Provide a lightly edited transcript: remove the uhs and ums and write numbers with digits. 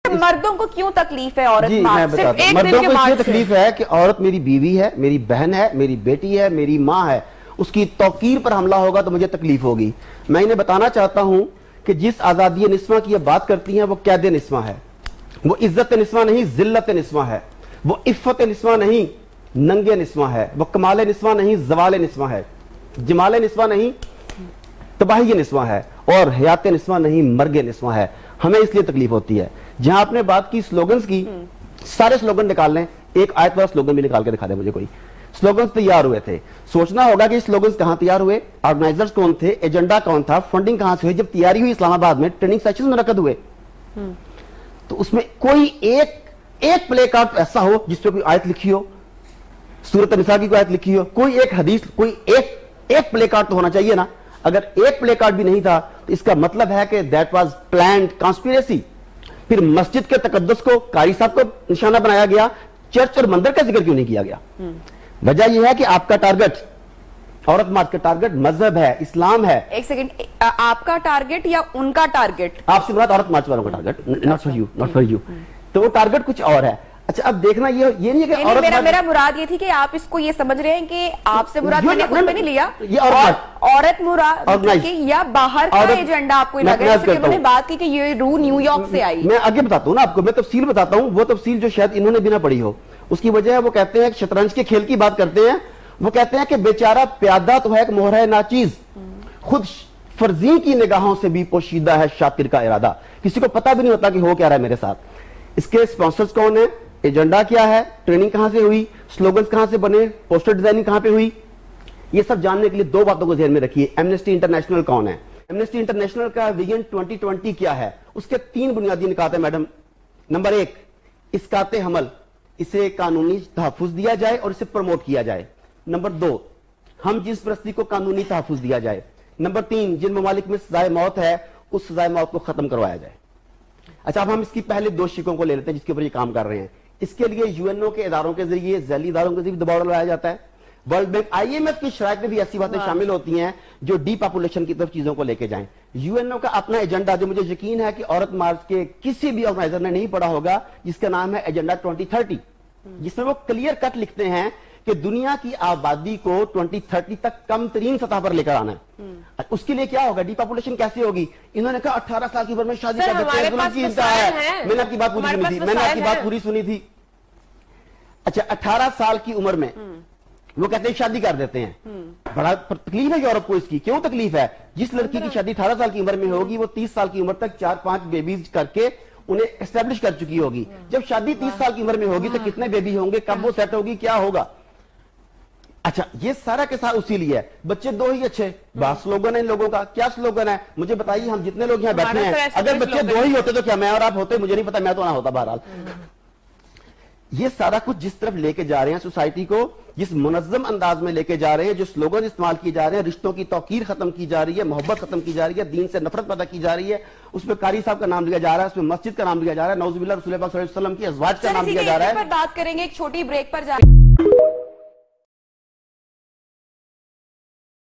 मर्दों को क्यों तकलीफ है औरत? जी मैं बताता हूं, मर्दों को इसलिए तकलीफ है कि औरत मेरी बीवी है, मेरी बहन है, मेरी बेटी है, मेरी माँ है, उसकी तौकीर पर हमला होगा तो मुझे तकलीफ होगी। मैं इन्हें बताना चाहता हूं कि जिस आजादी निस्वा की ये बात करती हैं वो कैद निस्वा है, वो इज्जत निस्वा नहीं जिल्लत निस्वा है, वो इफ़्फ़त निस्वा नहीं नंगे निस्वा है, वो कमाल निस्वा नहीं जवाल निस्वा है, जमाल निस्वा नहीं तबाही निस्वा है, और हयात निस्वा नहीं मर्गे निस्वा है। हमें इसलिए तकलीफ होती है। जहां आपने बात की स्लोगन्स की, सारे स्लोगन निकाल लें, एक आयत वाला स्लोगन भी निकाल के दिखा दे मुझे कोई। स्लोगन्स तैयार हुए थे, सोचना होगा कि स्लोगन्स कहां तैयार हुए, ऑर्गेनाइजर्स कौन थे, एजेंडा कौन था, फंडिंग कहां से हुई। जब तैयारी हुई इस्लामाबाद में ट्रेनिंग सेशन मुनक्कद हुए तो उसमें कोई एक प्ले कार्ड ऐसा हो जिसपे कोई आयत लिखी हो, सूरत निसा की कोई आयत लिखी हो, कोई एक हदीस, कोई एक प्ले कार्ड तो होना चाहिए ना। अगर एक प्ले कार्ड भी नहीं था तो इसका मतलब है कि दैट वाज प्लान्ड कॉन्स्पिरेसी। फिर मस्जिद के तकद्दुस को, कारी साहब को निशाना बनाया गया, चर्च और मंदिर का जिक्र क्यों नहीं किया गया? वजह यह है कि आपका टारगेट, औरत मार्च का टारगेट मजहब है, इस्लाम है। एक सेकंड, आपका टारगेट या उनका टारगेट? आपसे मुराद औरत मार्च वालों का target, not for you, not for you. तो वो टारगेट कुछ और है। अच्छा अब देखना ये नहीं है कि औरत, मेरा मुराद ये थी कि आप इसको ये समझ रहे हैं कि आपसे मुराद मैंने खुद में नहीं लिया, ये औरत मुराद या बाहर का एजेंडा आपको लगा है? उन्होंने बात की कि ये रूल न्यूयॉर्क से आई। मैं आगे बताता हूँ ना आपको, मैं तफसील बताता हूँ, वो तफसील जो शायद इन्होंने भी ना पढ़ी हो। उसकी वजह है वो कहते हैं शतरंज के खेल की बात करते हैं, वो कहते हैं कि बेचारा प्यादा तो है एक मोहरा नाचीज, खुद फर्जी की निगाहों से भी पोशीदा है शातिर का इरादा। किसी को पता भी नहीं होता कि हो क्या रहा है मेरे साथ। इसके स्पॉन्सर्स कौन है, एजेंडा क्या है, ट्रेनिंग कहां से हुई, स्लोगन्स कहां से बने, पोस्टर डिजाइनिंग कहां पे हुई, ये सब जानने के लिए दो बातों को ध्यान में रखिए। एमनेस्टी इंटरनेशनल कौन है, एमनेस्टी इंटरनेशनल का विजन 2020 क्या है, उसके 3 बुनियादी निकात है मैडम। नंबर 1, इसकाते हमल, इसे कानूनी तहफ़्फ़ुज़ दिया जाए और इसे प्रमोट किया जाए। नंबर 2, हम जिस परस्ती को कानूनी तहफ़्फ़ुज़ दिया जाए। नंबर 3, जिन ममालिक में सजाए मौत है उस सजाए मौत को खत्म करवाया जाए। अच्छा अब हम इसकी पहले 2 शिकों को ले लेते हैं जिसके ऊपर ये काम कर रहे हैं। इसके लिए यूएनओ के इदारों के जरिए, जैली इदारों के जरिए दबाव डाला जाता है। वर्ल्ड बैंक, आईएमएफ की शराइत में भी ऐसी बातें शामिल होती हैं जो डी पॉपुलेशन की तरफ चीजों को लेके जाएं। यूएनओ का अपना एजेंडा, जो मुझे यकीन है कि औरत मार्च के किसी भी ऑर्गेनाइजर ने नहीं पढ़ा होगा, जिसका नाम है एजेंडा 2030, जिसमें वो क्लियर कट लिखते हैं कि दुनिया की आबादी को 2030 तक कम तरीन सतह पर लेकर आना है। उसके लिए क्या होगा, डीपॉपुलेशन कैसे होगी? इन्होंने कहा 18 साल की उम्र में शादी कर देते हैं। मैंने आपकी बात पूरी सुनी थी, मैंने आपकी बात पूरी सुनी थी। अच्छा 18 साल की उम्र में वो कहते हैं शादी कर देते हैं। बड़ा तकलीफ है यूरोप को इसकी। क्यों तकलीफ है? जिस लड़की की शादी 18 साल की उम्र में होगी वो 30 साल की उम्र तक 4-5 बेबीज करके उन्हें एस्टेब्लिश कर चुकी होगी। जब शादी 30 साल की उम्र में होगी तो कितने बेबी होंगे, कब वो सेट होगी, क्या होगा? अच्छा ये सारा के साथ उसी लिए है। बच्चे 2 ही अच्छे, बात स्लोगन है इन लोगों का। क्या स्लोगन है मुझे बताइए? हम जितने लोग यहाँ बैठे हैं, अगर बच्चे 2 ही होते तो क्या मैं और आप होते? मुझे नहीं पता, मैं तो ना होता। बहरहाल ये सारा कुछ जिस तरफ लेके जा रहे हैं सोसाइटी को, जिस मुनज्जम अंदाज में लेके जा रहे हैं, जो स्लोगन इस्तेमाल किए जा रहे हैं, रिश्तों की तौकीर खत्म की जा रही है, मोहब्बत खत्म की जा रही है, दीन से नफरत पैदा की जा रही है, उसमें कारी साहब का नाम लिया जा रहा है, उसमें मस्जिद का नाम लिया जा रहा है, नौजुबिल्लाह रसूल पाक सल्लल्लाहु अलैहि वसल्लम की अज़वाज का नाम लिया जा रहा है। बात करेंगे, एक छोटी ब्रेक पर जा